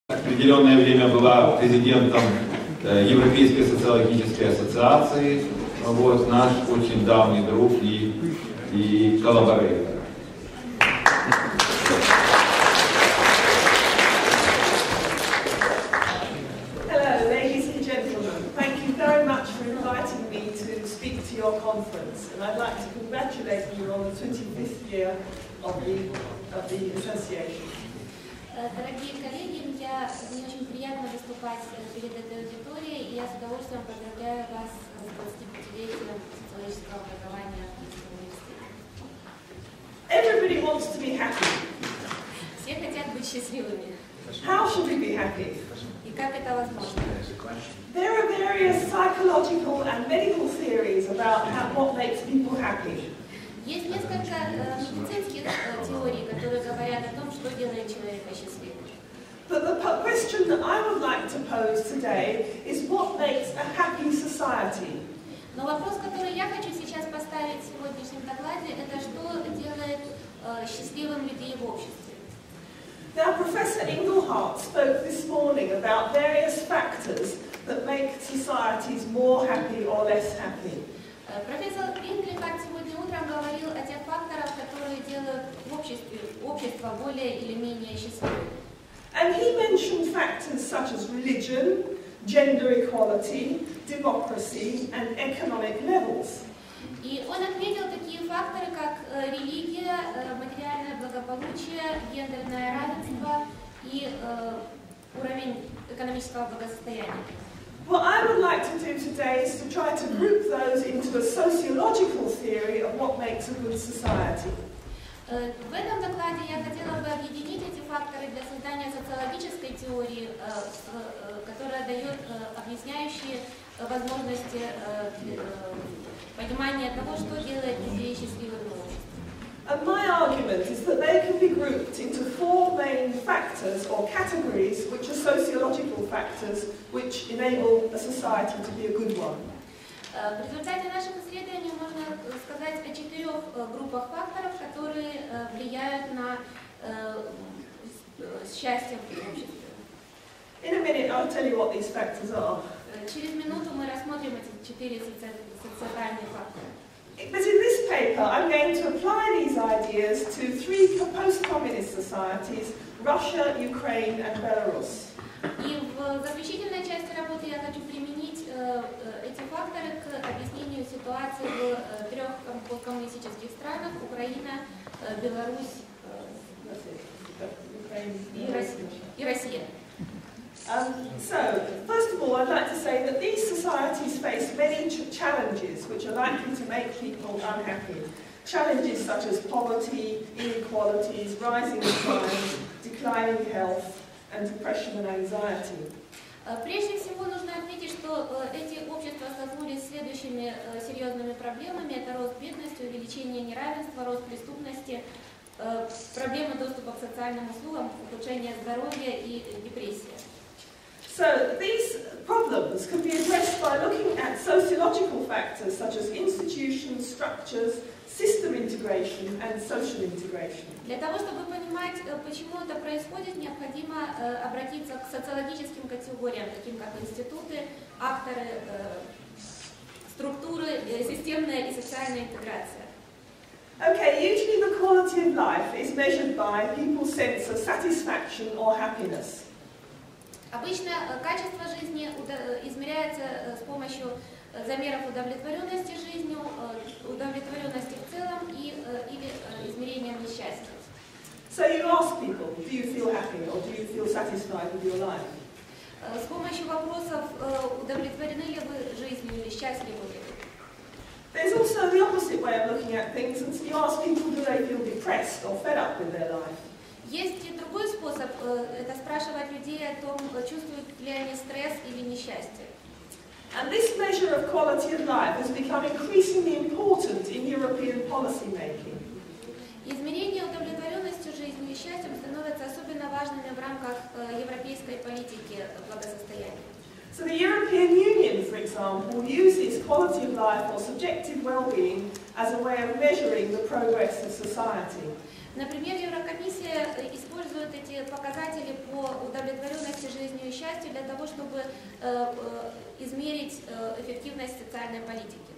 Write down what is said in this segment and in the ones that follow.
Определенное время была президентом Европейской социологической ассоциации. Вот наш очень давний друг и коллаборатор. Hello, ladies and gentlemen. Thank you very much for inviting me to speak to your conference, and I'd like to congratulate you on the 25th year of the association. Дорогие коллеги, мне очень приятно выступать перед этой аудиторией, и я с удовольствием поздравляю вас с 25-летием социологического образования в Киевском университете. Everybody wants to be happy. Все хотят быть счастливыми. How should we be happy? И как это возможно? There are various psychological and medical theories about what makes people happy. Есть несколько медицинских теорий, которые говорят о том, что делает человека счастливым. But the question that I would like to pose today is what makes a happy society? Но вопрос, который я хочу сейчас поставить в сегодняшнем докладе, это что делает счастливым людей в обществе. Now, Professor Inglehart spoke this morning about various factors that make societies more happy or less happy. Профессор Инглихард сегодня утром говорил о тех факторах, которые делают общество более или менее счастливым. And he mentioned factors such as religion, gender equality, democracy, and economic levels. И он отметил такие факторы, как религия, материальное благополучие, гендерное равенство и уровень экономического благосостояния. What I would like to do today is to try to group those into a sociological theory of what makes a good society. В этом докладе я хотела бы объединить эти факторы для создания социологической теории, которая дает объясняющие возможности понимания того, что делает людей счастливыми в обществе. And my argument is that they can be grouped into four main factors or categories, which are sociological factors, which enable a society to be a good one. В результате наших исследований можно сказать о 4 группах факторов, которые влияют на счастье в обществе. In a minute, I'll tell you what these factors are. Через минуту мы рассмотрим эти 4 социальные фактора. But in this paper, I'm going to apply these ideas to 3 post-communist societies: Russia, Ukraine, and Belarus. И в заключительной части работы я хочу применить эти факторы к объяснению ситуации в 3 посткоммунистических странах: Украина, Беларусь и Россия. So, first of all, I'd like to say that these societies face many challenges which are likely to make people unhappy. Challenges such as poverty, inequalities, rising crime, declining health, and depression and anxiety. Прежде всего нужно отметить, что эти общества столкнулись с следующими серьезными проблемами: это рост бедности, увеличение неравенства, рост преступности, проблемы доступа к социальным услугам, ухудшение здоровья и депрессия. So these problems can be addressed by looking at sociological factors such as institutions, structures, system integration and social integration. Для того, чтобы понимать, почему это происходит, необходимо обратиться к социологическим категориям, таким как институты, акторы, структуры, системная и социальная интеграция. Okay, usually the quality of life is measured by people's sense of satisfaction or happiness. Обычно качество жизни измеряется с помощью замеров удовлетворенности жизнью, удовлетворенности в целом или измерением несчастья. So you ask people, do you feel happy or do you feel satisfied with your life? С помощью вопросов, удовлетворены ли вы жизнью или счастливы ли вы? There's also the opposite way of looking at things, and you ask people, do they feel depressed or fed up with their life? Есть и другой способ, это спрашивать людей о том, чувствуют ли они стресс или несчастье. And this measure of quality of life has become increasingly important in European policy making. Измерение удовлетворенностью жизнью и счастьем становятся особенно важными в рамках европейской политики благосостояния. So the European Union, for example, uses quality of life or subjective well-being as a way of measuring the progress of society. Например, Еврокомиссия использует эти показатели по удовлетворенности счастью для того, чтобы измерить эффективность социальной политики.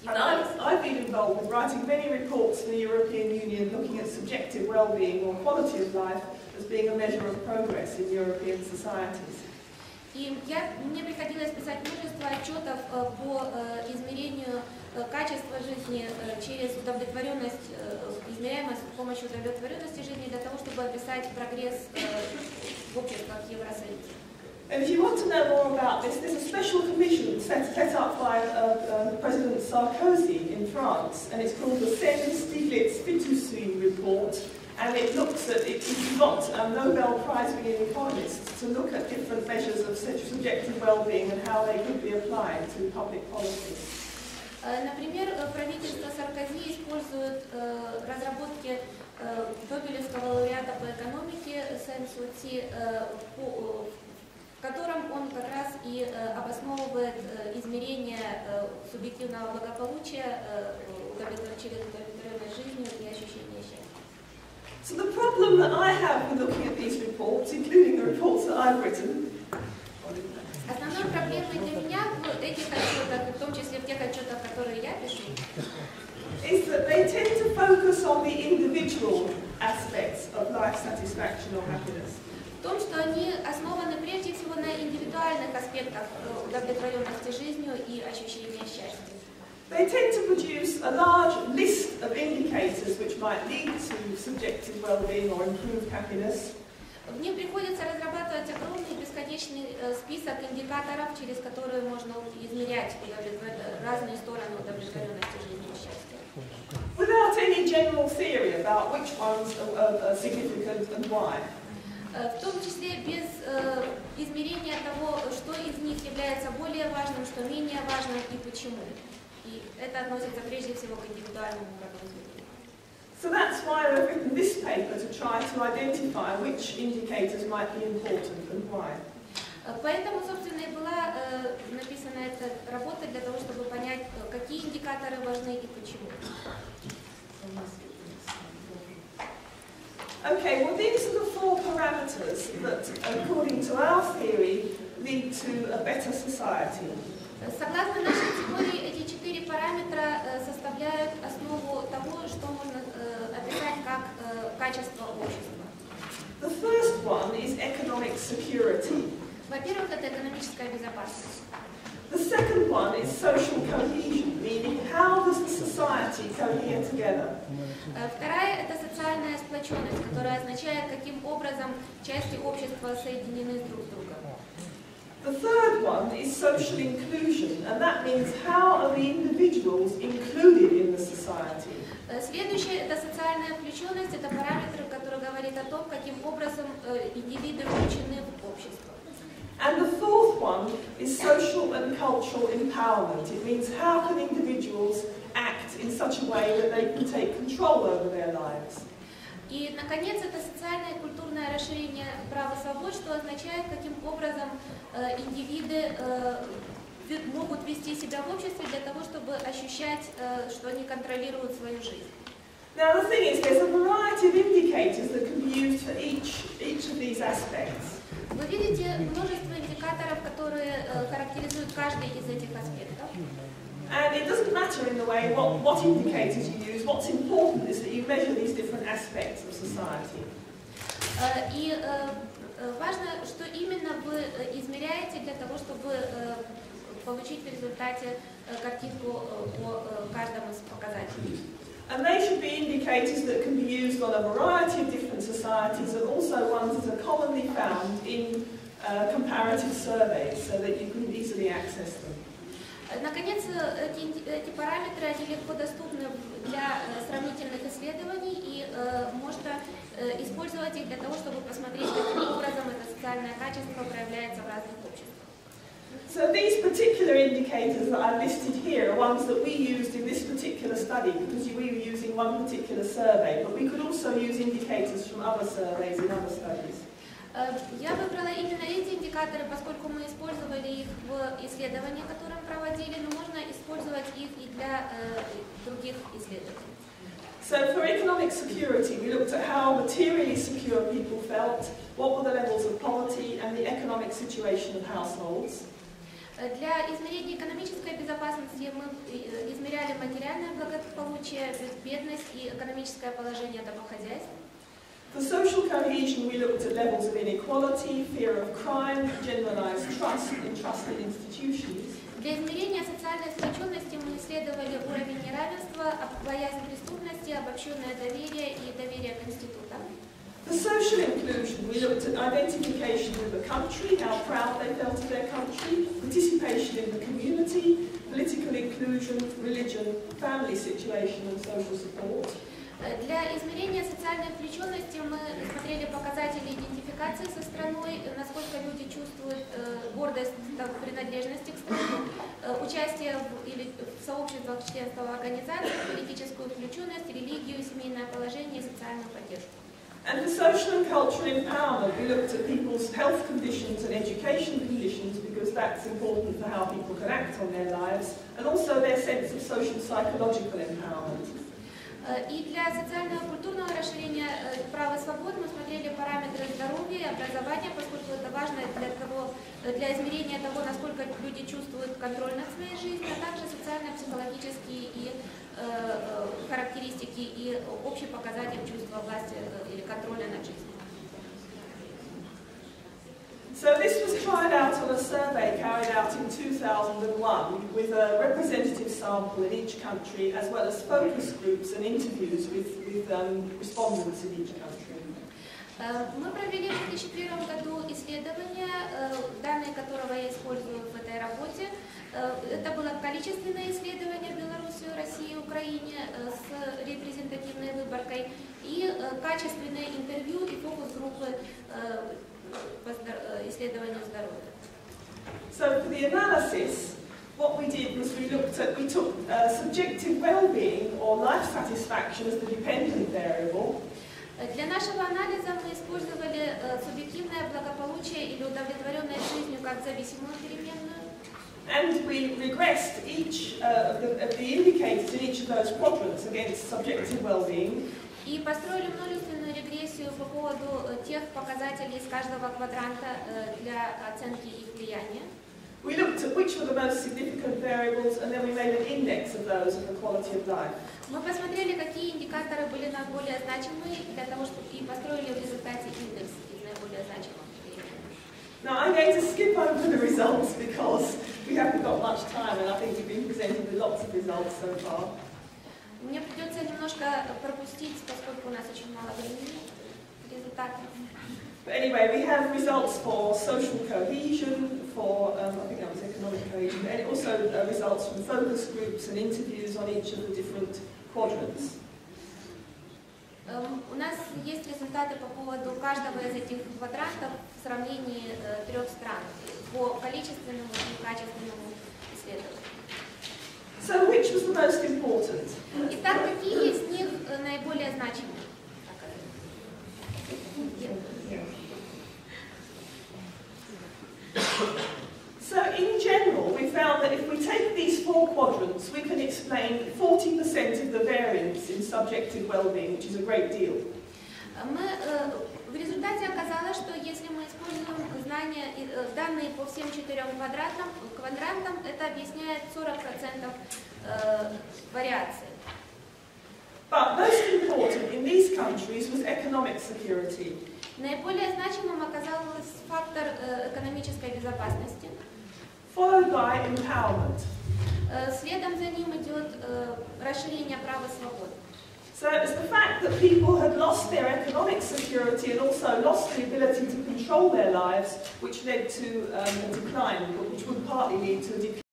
And I've been involved with writing many reports for the European Union looking at subjective well-being or quality of life as being a measure of progress in European societies. И мне приходилось писать множество отчетов по измерению качества жизни через удовлетворенность, измеряемость с помощью удовлетворенности жизни для того, чтобы описать прогресс в обществах Евросоюза. And if you want to know more about this, there's a special commission set up by President Sarkozy in France, and it's called the Sen-Stiglitz-Fitoussi report. And it looks at, if you've got Nobel Prize-winning economists to look at different measures of subjective well-being and how they could be applied to public policy. Например, правительство Саркози использует разработки Нобелевского лауреата по экономике Сен-Сути, в котором он как раз и обосновывает измерение субъективного благополучия через удовлетворенность жизнью и ощущение счастья. So the problem that I have with looking at these reports, including the reports that I've written, основной проблемой для меня в этих отчетах, в том числе в тех отчетах, которые я пишу, is that they tend to focus on the individual aspects of life satisfaction or happiness. В том, что они основаны прежде всего на индивидуальных аспектах удовлетворенности жизнью и ощущения счастья. They tend to produce a large list of indicators which might lead to subjective well-being or improved happiness. В них приходится разрабатывать огромный бесконечный список индикаторов, через которые можно измерять разные стороны удовлетворенности жизнью и счастья. Without any general theory about which ones are significant and why. В том числе без измерения того, что из них является более важным, что менее важным и почему. И это относится прежде всего к индивидуальному продукту. So that's why I've written this paper, to try to identify which indicators might be important and why. Поэтому, собственно, и была написана эта работа для того, чтобы понять, какие индикаторы важны и почему. Okay, well these are the four parameters that, according to our theory, lead to a better society. Согласно нашей теории, эти 4 параметра составляют основу того, что можно описать как качество общества. The first one is economic security. Во-первых, это экономическая безопасность. The second one is social cohesion, meaning how does the society cohere together? Вторая – это социальная сплоченность, которая означает, каким образом части общества соединены друг с другом. The third one is social inclusion, and that means how are the individuals included in the society? Следующее – это социальная включенность, это параметр, который говорит о том, каким образом индивиды включены в общество. And the fourth one is social and cultural empowerment. It means how can individuals act in such a way that they can take control over their lives. И, наконец, это социальное и культурное расширение прав и свобод, что означает, каким образом индивиды могут вести себя в обществе для того, чтобы ощущать, что они контролируют свою жизнь. Now the thing is, there's a variety of indicators that can be used for each of these aspects. Вы видите множество индикаторов, которые характеризуют каждый из этих аспектов. And it doesn't matter in a way what indicators you use. What's important is that you measure these different aspects of society. И важно, что именно вы измеряете для того, чтобы получить в результате картинку по каждому из показателей. And they should be indicators that can be used on a variety of different societies, and also ones that are commonly found in comparative surveys, so that you can easily access them. Наконец, эти параметры они легко доступны для сравнительных исследований, и можно использовать их для того, чтобы посмотреть, каким образом это социальное качество проявляется в разных обществах. So these particular indicators that I've listed here are ones that we used in this particular study because we were using one particular survey, but we could also use indicators from other surveys in other studies. Я выбрала именно эти индикаторы, поскольку мы использовали их в исследованиях, которые мы проводили, но можно использовать их и для других исследований. So for economic security, we looked at how materially secure people felt, what were the levels of poverty and the economic situation of households. Для измерения экономической безопасности мы измеряли материальное благополучие, бедность и экономическое положение домохозяйств. For social cohesion, we looked at levels of inequality, fear of crime, generalized trust in trusted institutions. Для измерения социальной сплоченности мы исследовали уровень неравенства, боязнь преступности, обобщенное доверие и доверие к институтам. For social inclusion, we looked at identification with the country, how proud they felt of their country, participation in the community, political inclusion, religion, family situation and social support. Для измерения социальной включенности мы смотрели показатели идентификации со страной, насколько люди чувствуют гордость, принадлежности к стране, участие в сообществах, членство в организациях, политическую включенность, религию, семейное положение и социальную поддержку. And for social and cultural empowerment, we looked at people's health conditions and education conditions because that's important for how people can act on their lives, and also their sense of social psychological empowerment. И для социального и культурного расширения права и свобод мы смотрели параметры здоровья и образования, поскольку это важно для измерения того, насколько люди чувствуют контроль над своей жизнью, а также социально-психологические и характеристики и общий показатель чувства власти или контроля над жизнью. So this was tried out on a survey carried out in 2001 with a representative sample in each country as well as focus groups and interviews with respondents in each country. Мы провели в 2001 году исследование, данные которого я использую в этой работе. Это было количественное исследование в Беларуси, России и Украине с репрезентативной выборкой и качественные интервью и фокус-группы по исследованию здоровья. So for the analysis, what we did was we took subjective well-being or life satisfaction as the dependent variable. Для нашего анализа мы использовали субъективное благополучие или удовлетворенность жизнью как зависимую переменную. And we regressed each of the indicators in each of those quadrants against subjective well-being. И построили множественную регрессию по поводу тех показателей из каждого квадранта для оценки их влияния. We looked at which were the most significant variables, and then we made an index of those of the quality of life. Мы посмотрели, какие индикаторы были наиболее значимы для того, чтобы и построили в результате индекс из наиболее значимых. Now I'm going to skip over the results because we haven't got much time, and I think we've been presented with lots of results so far. Мне придется немножко пропустить, поскольку у нас очень мало времени. Результаты. But anyway, we have results for social cohesion, for I think that was economic cohesion, and also results from focus groups and interviews on each of the different quadrants. У нас есть результаты по поводу каждого из этих квадрантов в сравнении трех стран по количественному и качественному исследованию. So which was the most important? Итак, какие из них наиболее значимы? So in general, we found that if we take these four quadrants, we can explain 40% of the variance in subjective well-being, which is a great deal. В результате оказалось, что если мы используем данные по всем четырем квадрантам, это объясняет 40% вариации. But most important in these countries was economic security. Наиболее значимым оказался фактор экономической безопасности. Followed by empowerment. Следом за ним идет расширение прав и свобод. So it's the fact that people had lost their economic security and also lost the ability to control their lives, which led to a decline, which would partly lead to a decline.